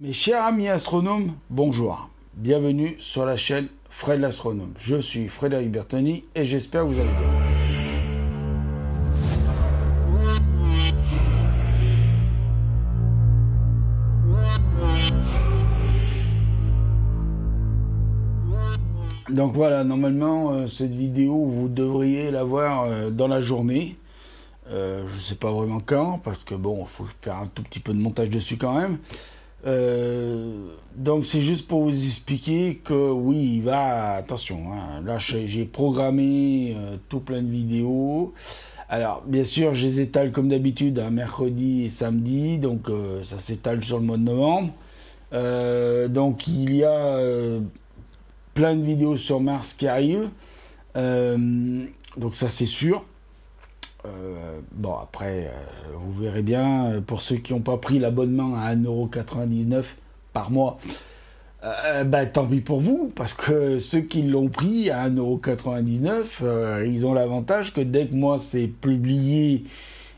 Mes chers amis astronomes, bonjour. Bienvenue sur la chaîne Fred l'astronome. Je suis Frédéric Bertoni et j'espère que vous allez bien. Donc voilà, normalement, cette vidéo, vous devriez la voir dans la journée. Je ne sais pas vraiment quand, parce que bon, il faut faire un tout petit peu de montage dessus quand même. Donc c'est juste pour vous expliquer que oui, il va, attention, hein, là j'ai programmé tout plein de vidéos. Alors bien sûr, je les étale comme d'habitude à mercredi et samedi, donc ça s'étale sur le mois de novembre. Donc il y a plein de vidéos sur Mars qui arrivent. Donc ça c'est sûr. Bon après, vous verrez bien, pour ceux qui n'ont pas pris l'abonnement à 1,99 € par mois, bah, tant pis pour vous, parce que ceux qui l'ont pris à 1,99 €, ils ont l'avantage que dès que moi c'est publié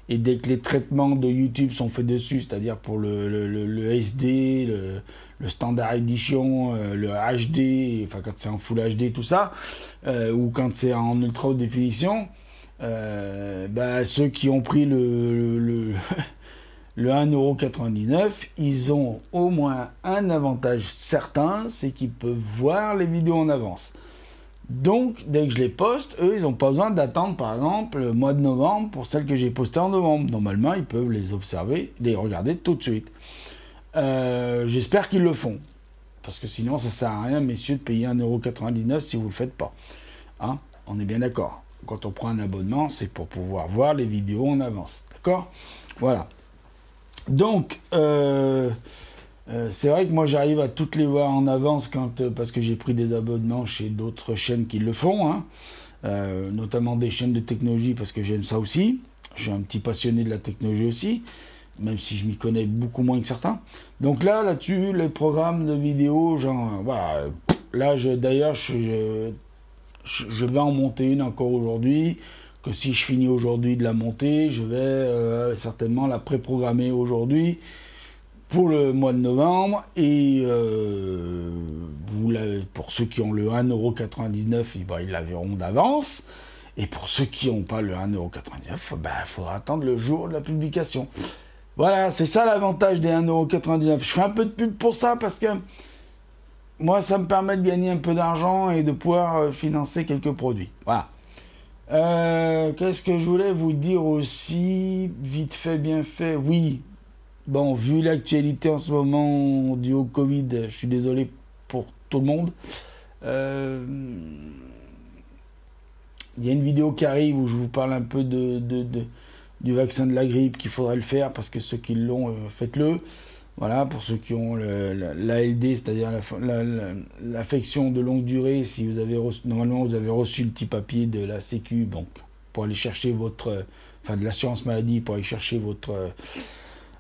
et dès que les traitements de YouTube sont faits dessus, c'est-à-dire pour le SD, le Standard Edition, le HD, enfin quand c'est en Full HD, tout ça, ou quand c'est en ultra haute définition, bah, ceux qui ont pris le 1,99 €, ils ont au moins un avantage certain, c'est qu'ils peuvent voir les vidéos en avance. Donc, dès que je les poste, eux, ils n'ont pas besoin d'attendre, par exemple, le mois de novembre pour celles que j'ai postées en novembre. Normalement, ils peuvent les observer, les regarder tout de suite. J'espère qu'ils le font. Parce que sinon, ça ne sert à rien, messieurs, de payer 1,99 € si vous ne le faites pas. Hein, on est bien d'accord. Quand on prend un abonnement, c'est pour pouvoir voir les vidéos en avance. D'accord? Voilà. Donc, c'est vrai que moi j'arrive à toutes les voir en avance parce que j'ai pris des abonnements chez d'autres chaînes qui le font, hein. Notamment des chaînes de technologie parce que j'aime ça aussi. Je suis un petit passionné de la technologie aussi, même si je m'y connais beaucoup moins que certains. Donc là-dessus, les programmes de vidéos, genre, voilà. Là, d'ailleurs, je vais en monter une encore aujourd'hui. Que si je finis aujourd'hui de la monter, je vais certainement la préprogrammer aujourd'hui pour le mois de novembre. Et pour ceux qui ont le 1,99 €, ils la verront d'avance. Et pour ceux qui n'ont pas le 1,99 €, il faudra attendre le jour de la publication. Voilà, c'est ça l'avantage des 1,99 €. Je fais un peu de pub pour ça parce que moi, ça me permet de gagner un peu d'argent et de pouvoir financer quelques produits. Voilà. Qu'est-ce que je voulais vous dire aussi? Vite fait, bien fait. Oui, bon, vu l'actualité en ce moment due au Covid, je suis désolé pour tout le monde. Euh, Il y a une vidéo qui arrive où je vous parle un peu du vaccin de la grippe, qu'il faudrait le faire, parce que ceux qui l'ont, faites-le. Voilà, pour ceux qui ont l'ALD, c'est-à-dire l'affection de longue durée, si vous avez normalement vous avez reçu le petit papier de la Sécu, donc pour aller chercher enfin de l'assurance maladie, pour aller chercher votre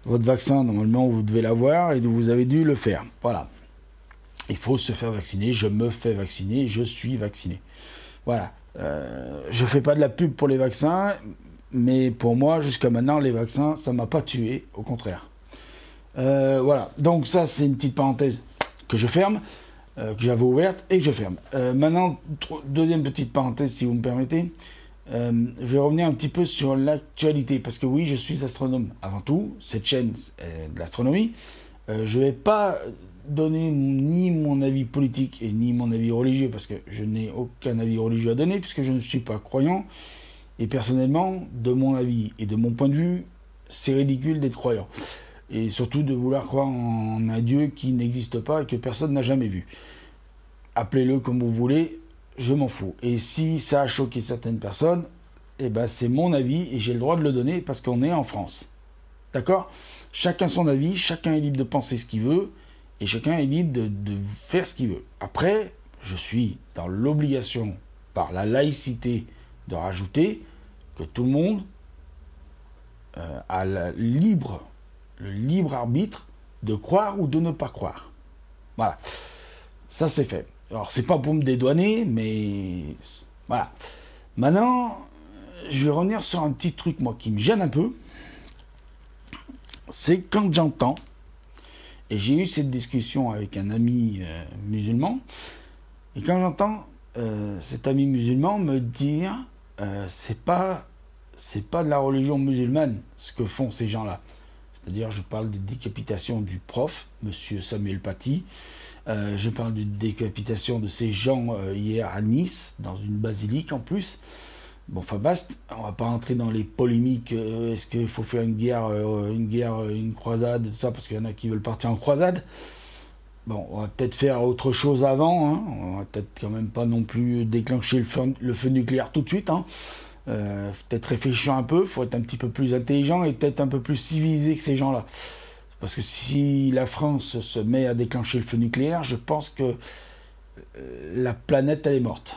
vaccin, normalement vous devez l'avoir et vous avez dû le faire. Voilà, il faut se faire vacciner. Je me fais vacciner, je suis vacciné. Voilà, je fais pas de la pub pour les vaccins, mais pour moi jusqu'à maintenant les vaccins ça m'a pas tué, au contraire. Voilà, donc ça c'est une petite parenthèse que je ferme, que j'avais ouverte et que je ferme. Maintenant, deuxième petite parenthèse si vous me permettez, je vais revenir un petit peu sur l'actualité, parce que oui, je suis astronome avant tout, cette chaîne est de l'astronomie. Je ne vais pas donner ni mon avis politique et ni mon avis religieux, parce que je n'ai aucun avis religieux à donner, puisque je ne suis pas croyant, et personnellement, de mon avis et de mon point de vue, c'est ridicule d'être croyant. Et surtout de vouloir croire en un Dieu qui n'existe pas et que personne n'a jamais vu. Appelez-le comme vous voulez, je m'en fous. Et si ça a choqué certaines personnes, eh ben c'est mon avis et j'ai le droit de le donner parce qu'on est en France. D'accord? Chacun son avis, chacun est libre de penser ce qu'il veut et chacun est libre de faire ce qu'il veut. Après, je suis dans l'obligation, par la laïcité, de rajouter que tout le monde a le libre arbitre de croire ou de ne pas croire. Voilà, ça c'est fait. Alors c'est pas pour me dédouaner, mais voilà. Maintenant, je vais revenir sur un petit truc moi qui me gêne un peu. C'est quand j'entends, Et j'ai eu cette discussion avec un ami musulman, et quand j'entends cet ami musulman me dire c'est pas de la religion musulmane ce que font ces gens-là. C'est-à-dire, je parle de décapitation du prof, monsieur Samuel Paty. Je parle de décapitation de ces gens hier à Nice, dans une basilique en plus. Bon, enfin, basta, on va pas rentrer dans les polémiques. Est-ce qu'il faut faire une croisade, tout ça, parce qu'il y en a qui veulent partir en croisade. Bon, on va peut-être faire autre chose avant. Hein. On va peut-être quand même pas non plus déclencher le feu nucléaire tout de suite. Hein. Peut-être réfléchir un peu, faut être un petit peu plus intelligent et peut-être un peu plus civilisé que ces gens-là. Parce que si la France se met à déclencher le feu nucléaire, je pense que la planète, elle est morte.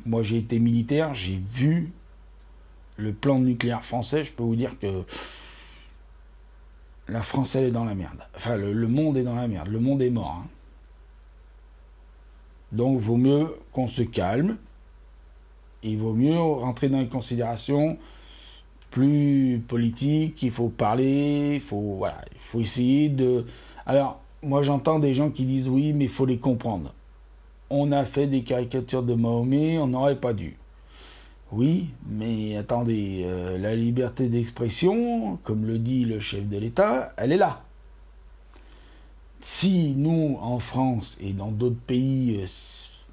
Moi, j'ai été militaire, j'ai vu le plan nucléaire français, je peux vous dire que la France, elle est dans la merde. Enfin, le monde est dans la merde, le monde est mort. Hein. Donc, il vaut mieux qu'on se calme, il vaut mieux rentrer dans les considérations plus politiques, il faut parler, il faut essayer de... Alors, moi j'entends des gens qui disent oui, mais il faut les comprendre. On a fait des caricatures de Mahomet, on n'aurait pas dû. Oui, mais attendez, la liberté d'expression, comme le dit le chef de l'État, elle est là. Si nous, en France et dans d'autres pays,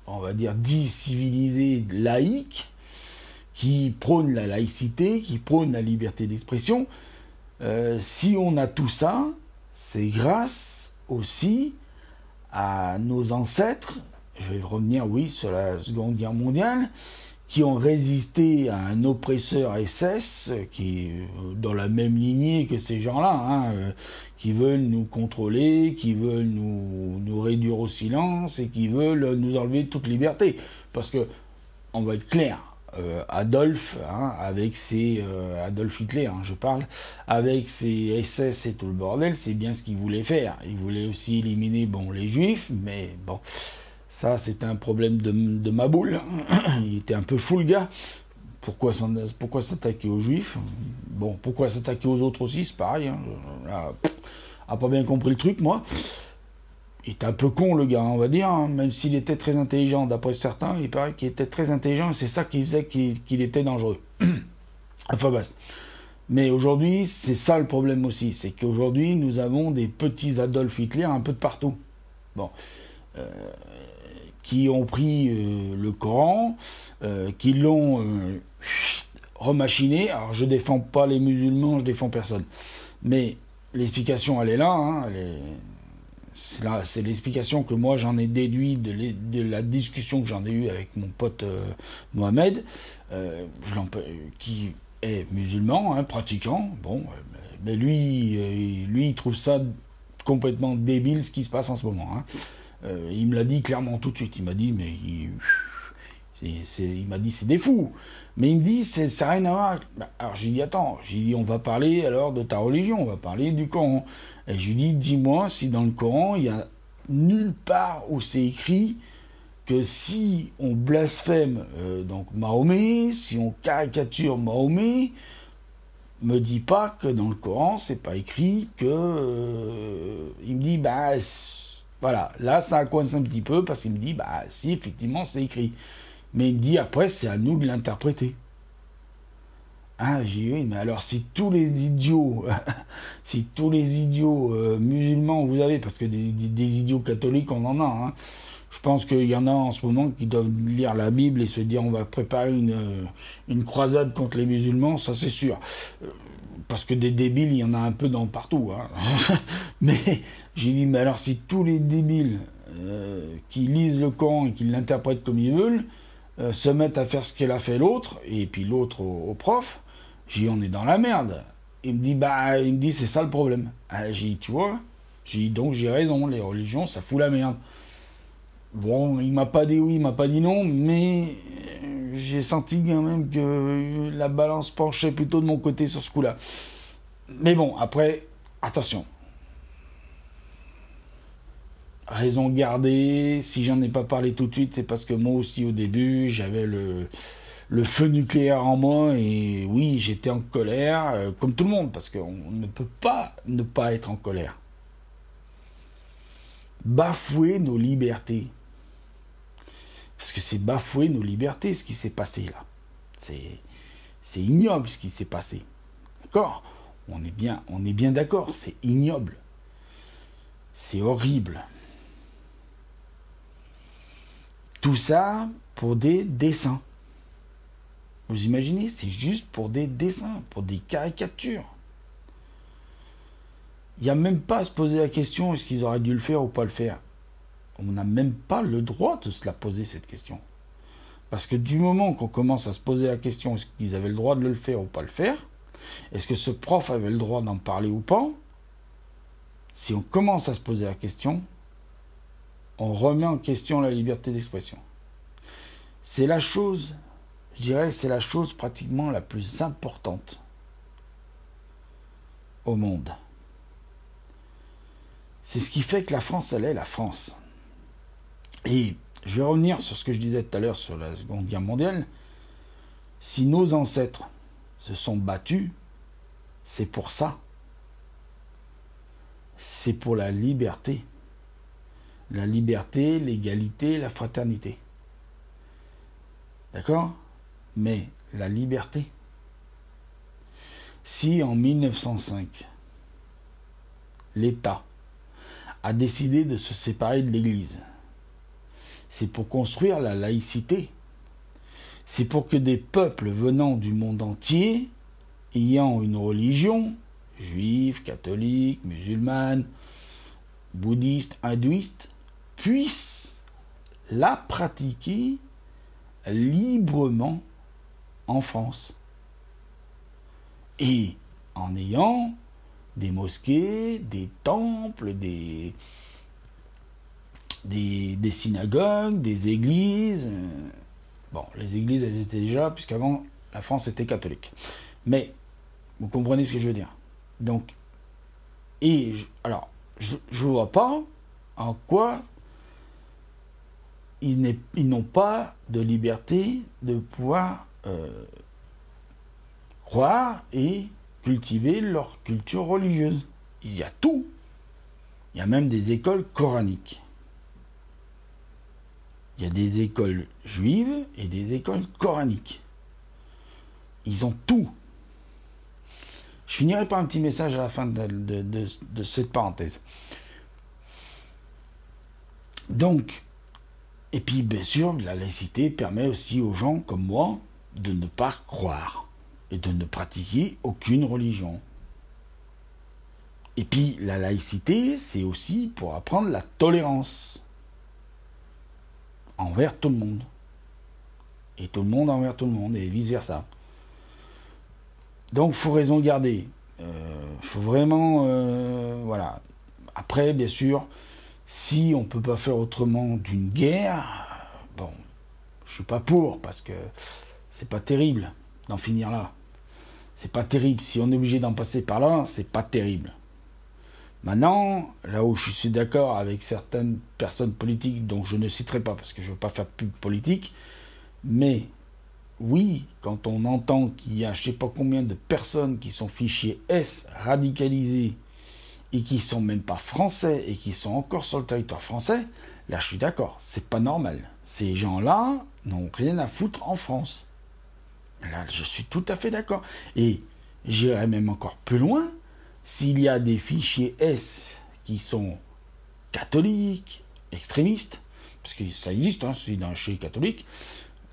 on va dire dits civilisés, laïques, qui prônent la laïcité, qui prônent la liberté d'expression, si on a tout ça, c'est grâce aussi à nos ancêtres, je vais revenir, oui, sur la Seconde Guerre mondiale, qui ont résisté à un oppresseur SS, qui est dans la même lignée que ces gens-là, hein, qui veulent nous contrôler, qui veulent nous réduire au silence et qui veulent nous enlever toute liberté. Parce que, on va être clair, Adolphe, hein, avec ses Adolf Hitler, hein, je parle, avec ses SS et tout le bordel, c'est bien ce qu'il voulait faire. Il voulait aussi éliminer, bon, les Juifs, mais bon, ça c'était un problème de ma boule. Il était un peu fou le gars. Pourquoi s'attaquer aux Juifs? Bon, pourquoi s'attaquer aux autres aussi, c'est pareil. Hein. Là, a pas bien compris le truc, moi. Il était un peu con le gars, on va dire, hein, même s'il était très intelligent, d'après certains, il paraît qu'il était très intelligent et c'est ça qui faisait qu'il était dangereux. Enfin bref. Mais aujourd'hui, c'est ça le problème aussi, c'est qu'aujourd'hui, nous avons des petits Adolf Hitler un peu de partout. Bon. Qui ont pris le Coran, qui l'ont remachiné. Alors je défends pas les musulmans, je défends personne. Mais l'explication, elle est là, hein, c'est l'explication que moi j'en ai déduit de la discussion que j'en ai eue avec mon pote Mohamed, qui est musulman, hein, pratiquant. Bon, mais lui, il trouve ça complètement débile ce qui se passe en ce moment. Hein. Il me l'a dit clairement tout de suite. Il m'a dit, mais il m'a dit c'est des fous. Mais il me dit ça n'a rien à voir. Alors j'ai dit attends, j'ai dit on va parler alors de ta religion, on va parler du Coran. Et je lui dis dis-moi si dans le Coran il y a nulle part où c'est écrit que si on blasphème donc Mahomet, si on caricature Mahomet, me dis pas que dans le Coran c'est pas écrit que il me dit bah voilà, là ça coince un petit peu parce qu'il me dit bah si effectivement c'est écrit. Mais il me dit après c'est à nous de l'interpréter. Ah, j'ai dit oui, mais alors si tous les idiots, si tous les idiots musulmans vous avez, parce que des idiots catholiques on en a, hein, je pense qu'il y en a en ce moment qui doivent lire la Bible et se dire on va préparer une croisade contre les musulmans, ça c'est sûr. Parce que des débiles, il y en a un peu dans partout. Hein. Mais j'ai dit, mais alors si tous les débiles qui lisent le Coran et qui l'interprètent comme ils veulent, se mettent à faire ce qu'elle a fait l'autre, et puis l'autre au prof, j'ai dit, on est dans la merde. Il me dit, c'est ça le problème. Ah, j'ai dit, tu vois, j'ai dit, donc j'ai raison, les religions, ça fout la merde. Bon, il m'a pas dit oui, il m'a pas dit non, mais j'ai senti quand même que la balance penchait plutôt de mon côté sur ce coup-là. Mais bon, après, attention. Raison gardée, si j'en ai pas parlé tout de suite, c'est parce que moi aussi au début, j'avais le feu nucléaire en moi, et oui, j'étais en colère, comme tout le monde, parce qu'on ne peut pas ne pas être en colère. Bafouer nos libertés. Parce que c'est bafouer nos libertés, ce qui s'est passé là. C'est ignoble ce qui s'est passé. D'accord? On est bien d'accord, c'est ignoble. C'est horrible. Tout ça pour des dessins. Vous imaginez, c'est juste pour des dessins, pour des caricatures. Il n'y a même pas à se poser la question est-ce qu'ils auraient dû le faire ou pas le faire. On n'a même pas le droit de se la poser cette question. Parce que du moment qu'on commence à se poser la question est-ce qu'ils avaient le droit de le faire ou pas le faire, est-ce que ce prof avait le droit d'en parler ou pas, si on commence à se poser la question, on remet en question la liberté d'expression. C'est la chose, je dirais, c'est la chose pratiquement la plus importante au monde. C'est ce qui fait que la France, elle est la France. Et je vais revenir sur ce que je disais tout à l'heure sur la Seconde Guerre mondiale. Si nos ancêtres se sont battus, c'est pour ça. C'est pour la liberté. La liberté, l'égalité, la fraternité. D'accord? Mais la liberté. Si en 1905, l'État a décidé de se séparer de l'Église, c'est pour construire la laïcité. C'est pour que des peuples venant du monde entier, ayant une religion, juive, catholique, musulmane, bouddhiste, hindouiste, puissent la pratiquer librement en France. Et en ayant des mosquées, des temples, des synagogues, des églises. Bon, les églises, elles étaient déjà, puisqu'avant, la France était catholique. Mais, vous comprenez ce que je veux dire. Donc, alors, je ne vois pas en quoi ils n'ont pas de liberté de pouvoir croire et cultiver leur culture religieuse. Il y a tout. Il y a même des écoles coraniques. Il y a des écoles juives et des écoles coraniques. Ils ont tout. Je finirai par un petit message à la fin de cette parenthèse. Donc, et puis bien sûr, la laïcité permet aussi aux gens comme moi de ne pas croire et de ne pratiquer aucune religion. Et puis la laïcité, c'est aussi pour apprendre la tolérance envers tout le monde. Et tout le monde envers tout le monde, et vice-versa. Donc, il faut raison garder. Faut vraiment... voilà. Après, bien sûr, si on ne peut pas faire autrement d'une guerre, bon, je suis pas pour, parce que c'est pas terrible d'en finir là. C'est pas terrible. Si on est obligé d'en passer par là, c'est pas terrible. Maintenant, là où je suis d'accord avec certaines personnes politiques, dont je ne citerai pas parce que je ne veux pas faire de pub politique, mais oui, quand on entend qu'il y a je ne sais pas combien de personnes qui sont fichiers S radicalisées et qui ne sont même pas français et qui sont encore sur le territoire français, là je suis d'accord, c'est pas normal. Ces gens-là n'ont rien à foutre en France. Là, je suis tout à fait d'accord. Et j'irai même encore plus loin. S'il y a des fichiers S qui sont catholiques, extrémistes, parce que ça existe, hein, c'est dans chez les catholiques,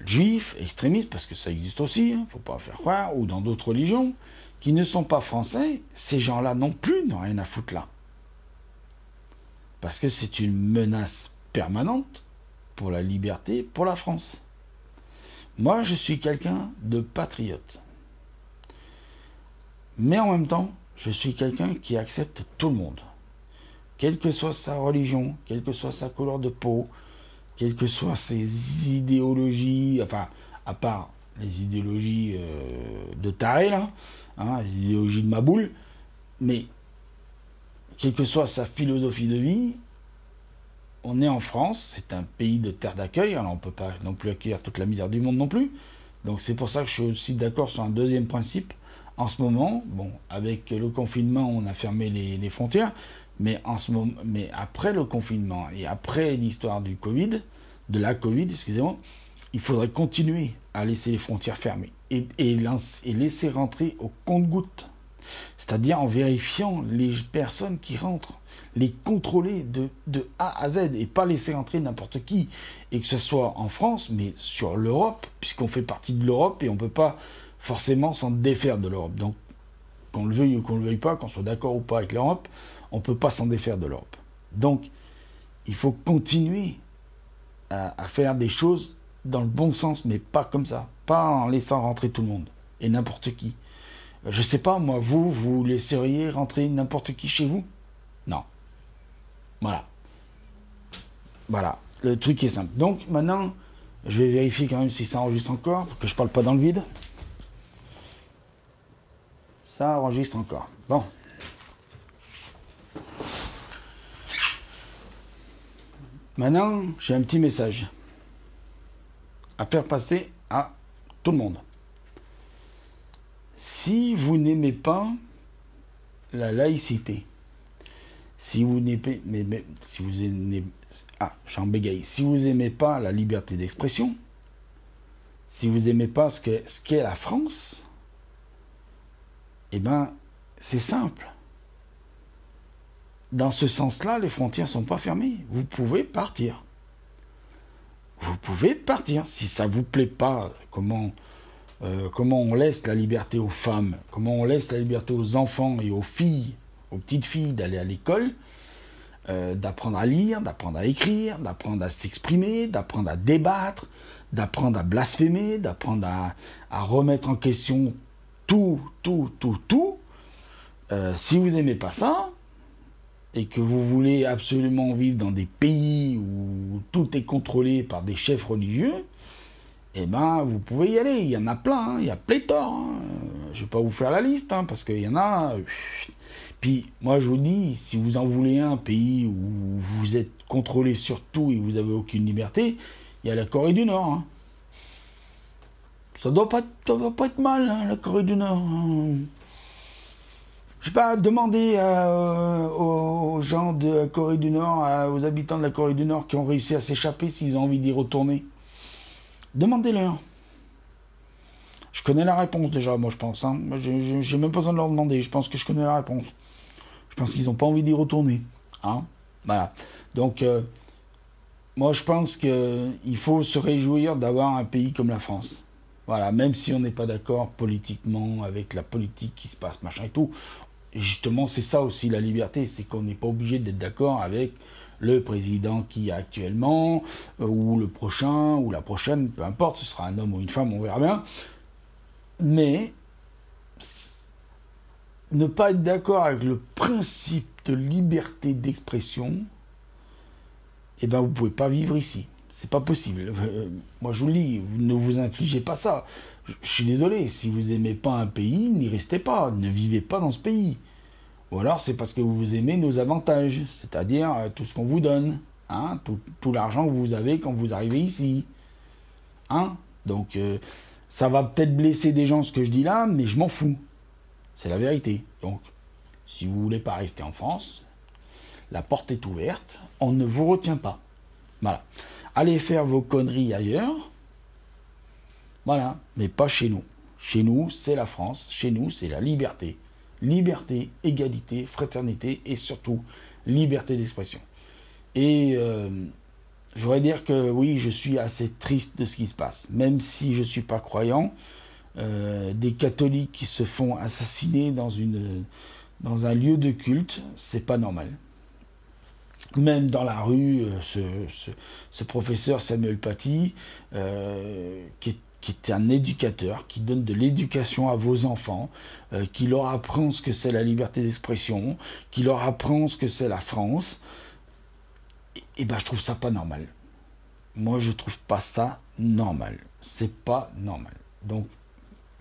juifs, extrémistes, parce que ça existe aussi, il ne faut pas faire croire, ou dans d'autres religions, qui ne sont pas français, ces gens-là non plus n'ont rien à foutre là. Parce que c'est une menace permanente pour la liberté, pour la France. Moi, je suis quelqu'un de patriote. Mais en même temps, je suis quelqu'un qui accepte tout le monde. Quelle que soit sa religion, quelle que soit sa couleur de peau, quelles que soient ses idéologies, enfin, à part les idéologies de taré, là, hein, les idéologies de ma boule, mais quelle que soit sa philosophie de vie, on est en France, c'est un pays de terre d'accueil, alors on ne peut pas non plus accueillir toute la misère du monde non plus, Donc c'est pour ça que je suis aussi d'accord sur un deuxième principe. En ce moment, bon, avec le confinement, on a fermé les frontières, mais en ce moment, mais après le confinement et après l'histoire du Covid, de la Covid, excusez-moi, il faudrait continuer à laisser les frontières fermées et laisser rentrer au compte-gouttes. C'est-à-dire en vérifiant les personnes qui rentrent, les contrôler de A à Z et pas laisser rentrer n'importe qui. Et que ce soit en France, mais sur l'Europe, puisqu'on fait partie de l'Europe et on ne peut pas forcément s'en défaire de l'Europe. Donc, qu'on le veuille ou qu'on ne le veuille pas, qu'on soit d'accord ou pas avec l'Europe, on ne peut pas s'en défaire de l'Europe. Donc, il faut continuer à faire des choses dans le bon sens, mais pas comme ça. Pas en laissant rentrer tout le monde et n'importe qui. Je sais pas, moi, vous laisseriez rentrer n'importe qui chez vous? Non. Voilà. Voilà. Le truc est simple. Donc, maintenant, je vais vérifier quand même si ça enregistre encore, pour que je parle pas dans le vide. Ça enregistre encore. Bon. Maintenant, j'ai un petit message à faire passer à tout le monde. Si vous n'aimez pas la laïcité, si vous n'aimez, si vous aimez, j'en bégaye, si vous n'aimez pas la liberté d'expression, si vous n'aimez pas ce qu'est la France, eh ben, c'est simple. Dans ce sens-là, les frontières ne sont pas fermées. Vous pouvez partir. Vous pouvez partir. Si ça ne vous plaît pas, comment on laisse la liberté aux femmes, comment on laisse la liberté aux enfants et aux filles, aux petites filles d'aller à l'école, d'apprendre à lire, d'apprendre à écrire, d'apprendre à s'exprimer, d'apprendre à débattre, d'apprendre à blasphémer, d'apprendre à remettre en question tout. Si vous n'aimez pas ça, et que vous voulez absolument vivre dans des pays où tout est contrôlé par des chefs religieux, eh ben, vous pouvez y aller. Il y en a plein, hein. Il y a pléthore. Hein. Je ne vais pas vous faire la liste, hein, parce qu'il y en a. Puis, moi, je vous dis, si vous en voulez un pays où vous êtes contrôlé sur tout et vous n'avez aucune liberté, il y a la Corée du Nord. Hein. Ça doit pas être mal, hein, la Corée du Nord. Hein. Je sais pas, demandez aux gens de la Corée du Nord, aux habitants de la Corée du Nord qui ont réussi à s'échapper s'ils ont envie d'y retourner. Demandez-leur. Je connais la réponse déjà, moi je pense. Hein. J'ai même pas besoin de leur demander, je pense que je connais la réponse. Je pense qu'ils n'ont pas envie d'y retourner. Hein. Voilà. Donc, moi je pense qu'il faut se réjouir d'avoir un pays comme la France. Voilà, même si on n'est pas d'accord politiquement avec la politique qui se passe, machin et tout. Et justement, c'est ça aussi la liberté, c'est qu'on n'est pas obligé d'être d'accord avec le président qui est actuellement, ou le prochain, ou la prochaine, peu importe, ce sera un homme ou une femme, on verra bien. Mais ne pas être d'accord avec le principe de liberté d'expression, eh ben vous ne pouvez pas vivre ici. C'est pas possible. Moi je vous le dis, ne vous infligez pas ça. Je suis désolé, si vous n'aimez pas un pays, n'y restez pas, ne vivez pas dans ce pays. Ou alors c'est parce que vous aimez nos avantages, c'est-à-dire tout ce qu'on vous donne, hein, tout l'argent que vous avez quand vous arrivez ici. Hein. Donc ça va peut-être blesser des gens ce que je dis là, mais je m'en fous. C'est la vérité. Donc si vous voulez pas rester en France, la porte est ouverte, on ne vous retient pas. Voilà. Allez faire vos conneries ailleurs, voilà, mais pas chez nous. Chez nous, c'est la France, chez nous, c'est la liberté. Liberté, égalité, fraternité et surtout liberté d'expression. Et je voudrais dire que oui, je suis assez triste de ce qui se passe. Même si je ne suis pas croyant, des catholiques qui se font assassiner dans un lieu de culte, c'est pas normal. Même dans la rue, ce professeur Samuel Paty, qui est un éducateur, qui donne de l'éducation à vos enfants, qui leur apprend ce que c'est la liberté d'expression, qui leur apprend ce que c'est la France, et ben je trouve ça pas normal. Moi je trouve pas ça normal. C'est pas normal. Donc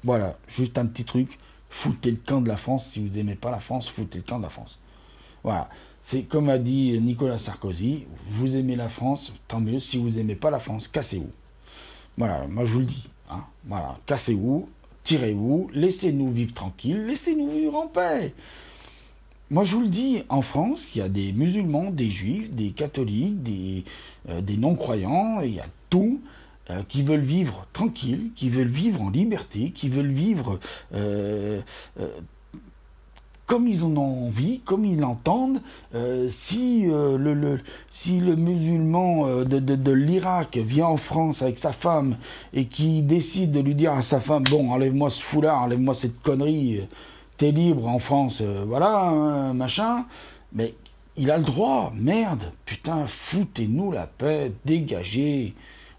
voilà, juste un petit truc, foutez le camp de la France. Si vous aimez pas la France, foutez le camp de la France. Voilà. C'est comme a dit Nicolas Sarkozy, vous aimez la France, tant mieux. Si vous aimez pas la France, cassez-vous. Voilà, moi je vous le dis. Hein, voilà, cassez-vous, tirez-vous, laissez-nous vivre tranquille, laissez-nous vivre en paix. Moi, je vous le dis, en France, il y a des musulmans, des juifs, des catholiques, des non-croyants, il y a tout, qui veulent vivre tranquille, qui veulent vivre en liberté, qui veulent vivre euh, comme ils en ont envie, comme ils l'entendent. Si le musulman de l'Irak vient en France avec sa femme et qui décide de lui dire à sa femme, bon, enlève-moi ce foulard, enlève-moi cette connerie, t'es libre en France, voilà, hein, machin, mais il a le droit, merde, putain, foutez-nous la paix, dégagez.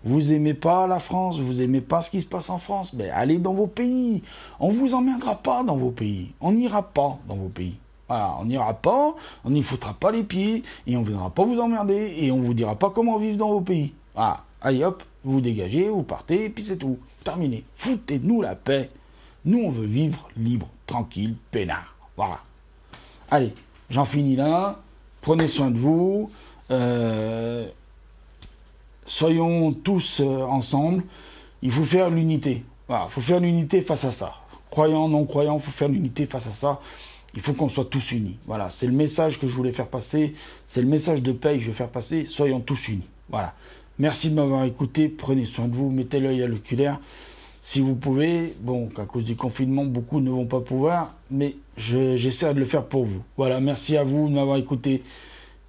Vous aimez pas la France, vous aimez pas ce qui se passe en France, mais allez dans vos pays. On vous emmènera pas dans vos pays. On n'ira pas dans vos pays. Voilà, on n'ira pas, on n'y foutra pas les pieds, et on ne viendra pas vous emmerder, et on vous dira pas comment vivre dans vos pays. Voilà, allez hop, vous dégagez, vous partez, et puis c'est tout. Terminé. Foutez-nous la paix. Nous, on veut vivre libre, tranquille, peinard. Voilà. Allez, j'en finis là. Prenez soin de vous. Soyons tous ensemble. Il faut faire l'unité. Voilà, il faut faire l'unité face à ça. Croyants, non-croyants, il faut faire l'unité face à ça. Il faut qu'on soit tous unis. Voilà, c'est le message que je voulais faire passer. C'est le message de paix que je vais faire passer. Soyons tous unis. Voilà. Merci de m'avoir écouté. Prenez soin de vous. Mettez l'œil à l'oculaire. Si vous pouvez, bon, qu'à cause du confinement, beaucoup ne vont pas pouvoir, mais j'essaie de le faire pour vous. Voilà, merci à vous de m'avoir écouté.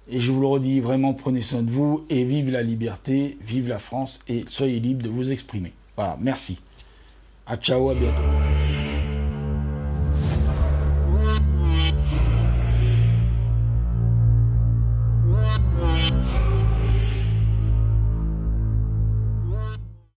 Et je vous le redis, vraiment, prenez soin de vous et vive la liberté, vive la France et soyez libres de vous exprimer. Voilà, merci. À ciao, à bientôt.